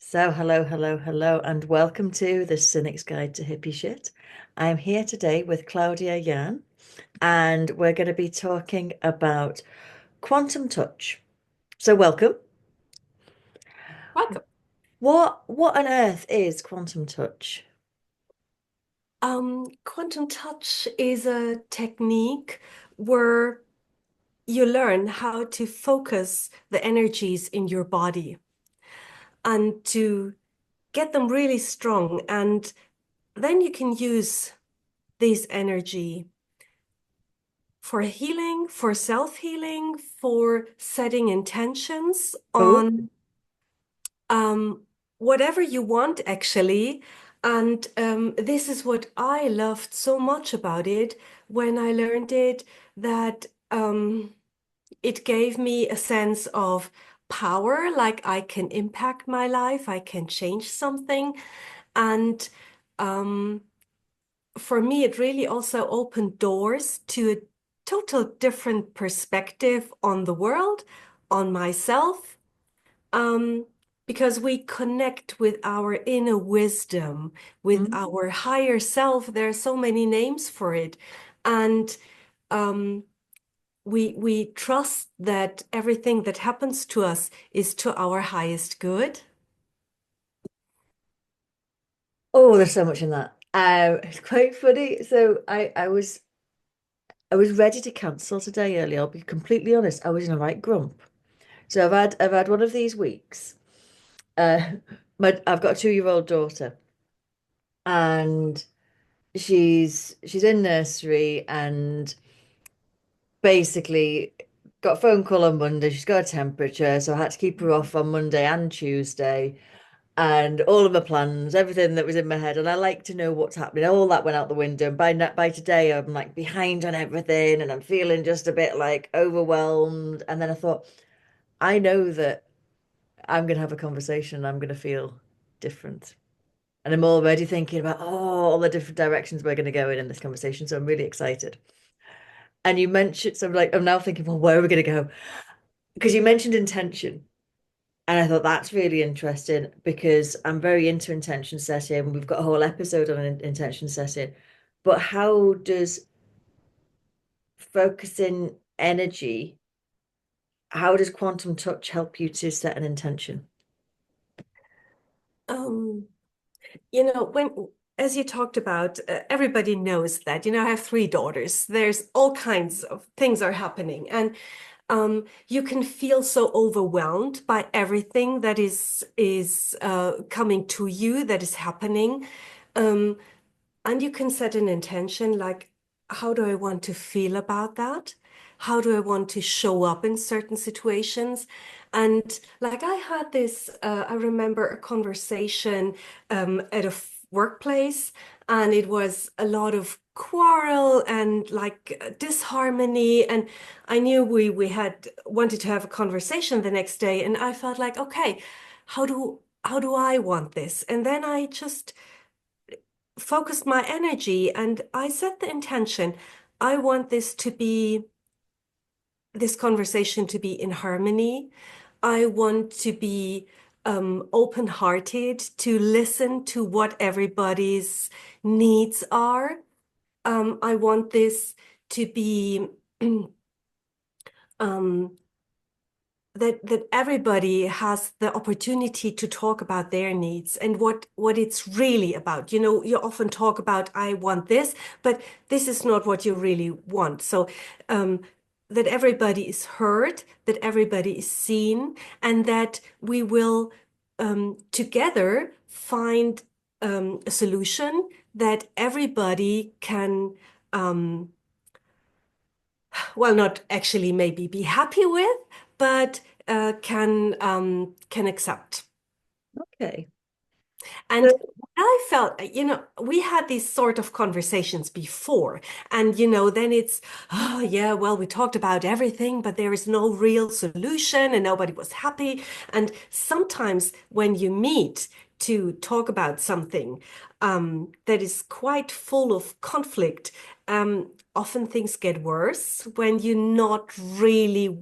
So, hello, hello, hello, and welcome to the Cynic's Guide to Hippie Shit. I'm here today with Claudia Jahn, and we're going to be talking about quantum touch. So, welcome. Welcome. What on earth is quantum touch? Quantum touch is a technique where you learn how to focus the energies in your body and to get them really strong. And then you can use this energy for healing, for self-healing, for setting intentions Oh, on um, whatever you want, actually. And this is what I loved so much about it when I learned it, that it gave me a sense of power, like I can impact my life, I can change something. And um, for me, it really also opened doors to a total different perspective on the world, on myself, um, because we connect with our inner wisdom, with mm. our higher self. There are so many names for it. And um, we trust that everything that happens to us is to our highest good. Oh, there's so much in that. It's quite funny. So, I was ready to cancel today early. I'll be completely honest. I was in a right grump. So, I've had one of these weeks. Uh, I've got a 2-year-old daughter, and she's in nursery and basically got a phone call on Monday. She's got a temperature, so I had to keep her off on Monday and Tuesday. And all of my plans, everything that was in my head, and I like to know what's happening. All that went out the window. And by today, I'm like behind on everything, and I'm feeling just a bit like overwhelmed. And then I thought, I know that I'm gonna have a conversation. And I'm gonna feel different. And I'm already thinking about all the different directions we're going to go in this conversation. So I'm really excited. And you mentioned, so I'm now thinking, well, where are we going to go? Because you mentioned intention. And I thought that's really interesting because I'm very into intention setting. We've got a whole episode on intention setting. But how does focusing energy, how does quantum touch help you to set an intention? Um, when, as you talked about, everybody knows that, I have three daughters. There's all kinds of things are happening. And you can feel so overwhelmed by everything that is coming to you, that is happening. Um, and you can set an intention like, how do I want to feel about that? How do I want to show up in certain situations? And like I had this, I remember a conversation at a workplace, and it was a lot of quarrel and like disharmony. And I knew we had wanted to have a conversation the next day, and I felt like, okay, how do I want this? And then I just focused my energy and I set the intention. I want this conversation to be in harmony. I want to be open-hearted to listen to what everybody's needs are. I want this to be um, that everybody has the opportunity to talk about their needs and what it's really about. You often talk about, I want this, but this is not what you really want. So that everybody is heard, that everybody is seen, and that we will together find a solution that everybody can well, not actually maybe be happy with, but can accept. Okay. And So, I felt, we had these sort of conversations before, and then it's, oh yeah, well, we talked about everything, but there is no real solution, and nobody was happy. And sometimes when you meet to talk about something that is quite full of conflict, often things get worse when you're not really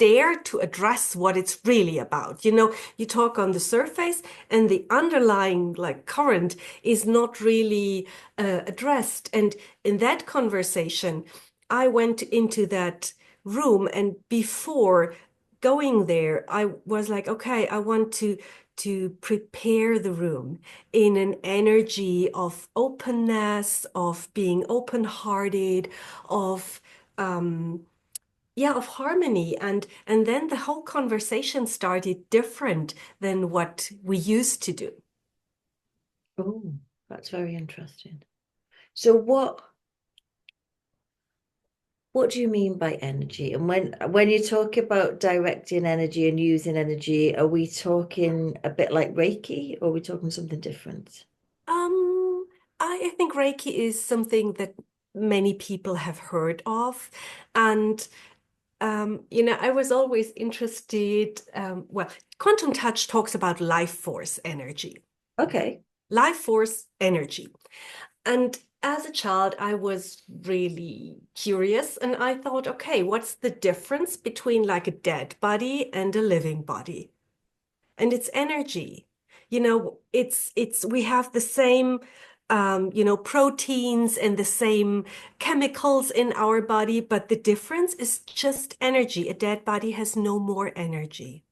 dare to address what it's really about. You talk on the surface and the underlying like current is not really addressed. And in that conversation, I went into that room, and before going there, I was like, okay, I want to prepare the room in an energy of openness, of being open-hearted, of yeah, of harmony. And then the whole conversation started different than what we used to do. Oh, that's very interesting. So what do you mean by energy? And when you talk about directing energy and using energy, are we talking a bit like Reiki, or are we talking something different? Um, I think Reiki is something that many people have heard of. And I was always interested. Well, quantum touch talks about life force energy, Okay. life force energy. And as a child, I was really curious and I thought, okay, what's the difference between like a dead body and a living body? And it's energy. We have the same proteins and the same chemicals in our body, but the difference is just energy. A dead body has no more energy.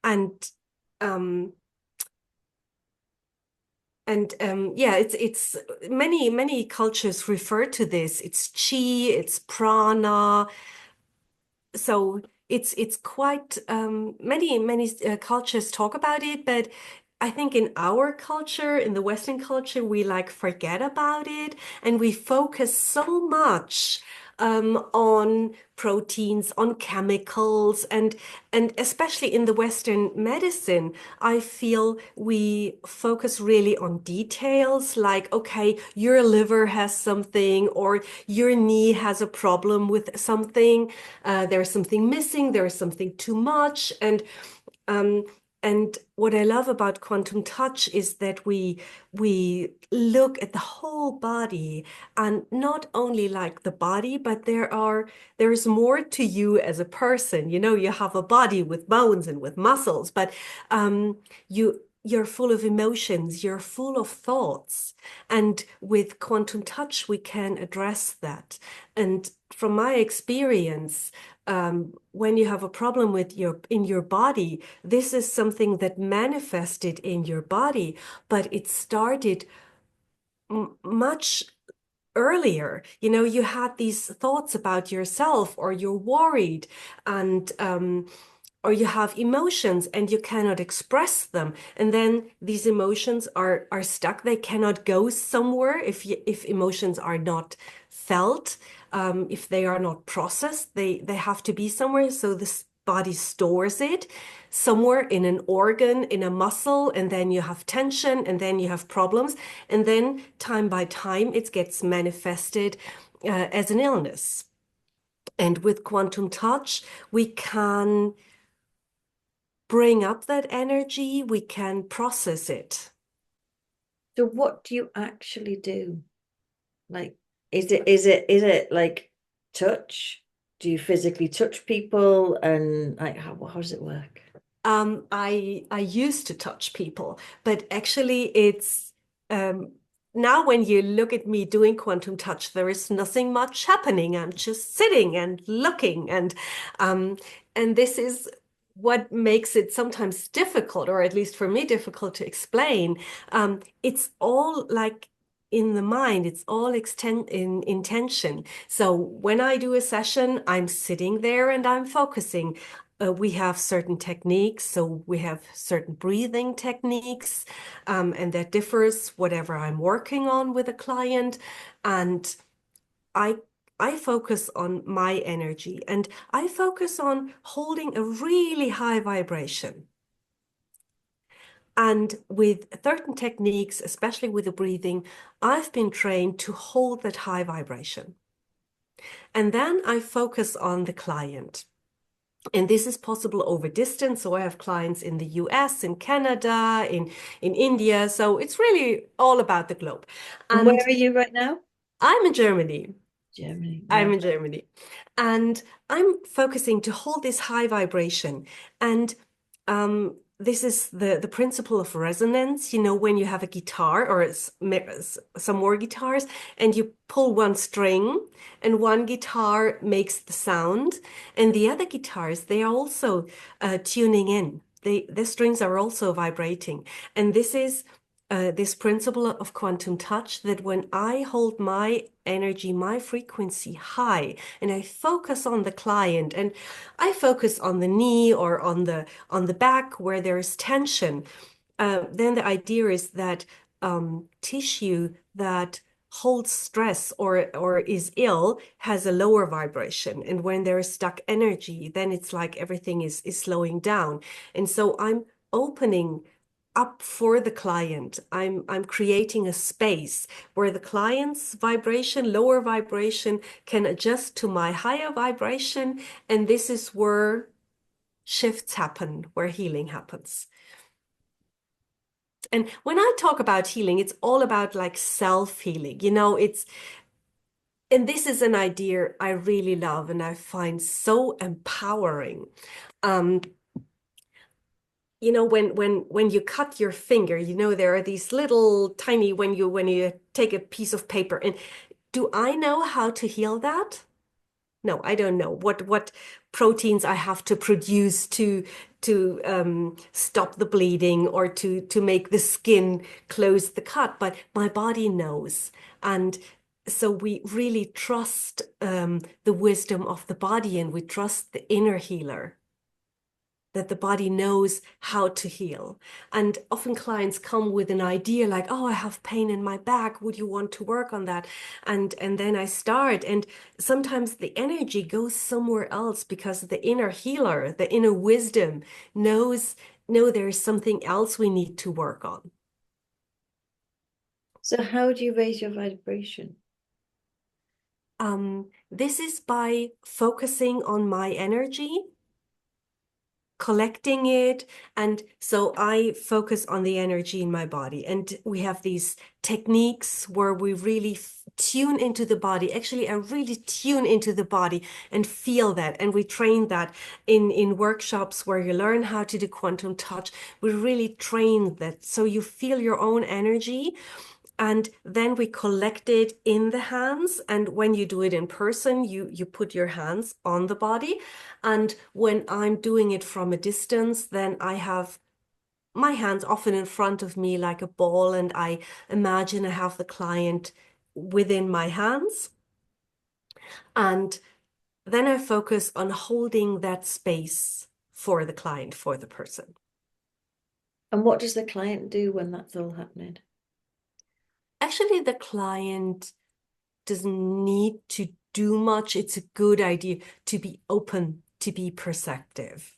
And um, yeah, it's many cultures refer to this. It's chi, it's prana. So it's quite many cultures talk about it, but I think in our culture, in the Western culture, we like forget about it and we focus so much on proteins, on chemicals, and especially in the Western medicine, I feel we focus really on details like, okay, your liver has something or your knee has a problem with something, there's something missing, there's something too much, um, and what I love about quantum touch is that we look at the whole body and not only like the body, but there's more to you as a person. You have a body with bones and with muscles, but you're full of emotions, you're full of thoughts. And with quantum touch, we can address that. And from my experience, when you have a problem with in your body, this is something that manifested in your body, but it started much earlier. You had these thoughts about yourself, or you're worried, and or you have emotions and you cannot express them, and then these emotions are stuck. They cannot go somewhere if emotions are not felt, if they are not processed. They have to be somewhere. So this body stores it somewhere in an organ, in a muscle, and then you have tension, and then you have problems, and then time by time it gets manifested as an illness. And with quantum touch, we can bring up that energy, we can process it. So what do you actually do? Like, is it like touch? Do you physically touch people, and like how does it work? I used to touch people, but actually it's um, now when you look at me doing quantum touch, there is nothing much happening. I'm just sitting and looking, um, and this is what makes it sometimes difficult, or at least for me, difficult to explain. It's all like in the mind, it's all extend in intention. So when I do a session, I'm sitting there and I'm focusing. We have certain techniques, so we have certain breathing techniques, and that differs whatever I'm working on with a client. And I I focus on my energy, and I focus on holding a really high vibration. And with certain techniques, especially with the breathing, I've been trained to hold that high vibration. And then I focus on the client. And this is possible over distance. So I have clients in the US, in Canada, in India. So it's really all about the globe. And where And are you right now? I'm in Germany. Germany. I'm Yeah. in Germany. And I'm focusing to hold this high vibration. And this is the principle of resonance. You know, when you have a guitar or some more guitars, and you pull one string, and one guitar makes the sound, and the other guitars, they are also tuning in. The strings are also vibrating. And this is this principle of quantum touch, that when I hold my energy, my frequency high, and I focus on the client, and I focus on the knee or on the back where there is tension, then the idea is that tissue that holds stress or is ill has a lower vibration, and when there is stuck energy, then it's like everything is slowing down. And so I'm opening up for the client. I'm creating a space where the client's vibration, lower vibration, can adjust to my higher vibration, and this is where shifts happen, where healing happens. And when I talk about healing, it's all about like self-healing. You know, and this is an idea I really love and I find so empowering. Um, you know, when you cut your finger, you know, there are these little tiny, when you take a piece of paper, and do I know how to heal that? No, I don't know what proteins I have to produce to stop the bleeding or to make the skin close the cut, but my body knows. And so we really trust the wisdom of the body, and we trust the inner healer, that the body knows how to heal. And often clients come with an idea like, oh, I have pain in my back. Would you want to work on that? And then I start. And sometimes the energy goes somewhere else because the inner healer, the inner wisdom knows, no, there is something else we need to work on. So how do you raise your vibration? This is by focusing on my energy, collecting it. And so I focus on the energy in my body. And we have these techniques where we really tune into the body. Actually, I really tune into the body and feel that. And we train that in workshops where you learn how to do quantum touch. We really train that. So you feel your own energy. And then we collect it in the hands. And when you do it in person, you put your hands on the body. And when I'm doing it from a distance, then I have my hands often in front of me like a ball, and I imagine I have the client within my hands. And then I focus on holding that space for the client, for the person. And what does the client do when that's all happening? Actually, the client doesn't need to do much. It's a good idea to be open, to be perceptive.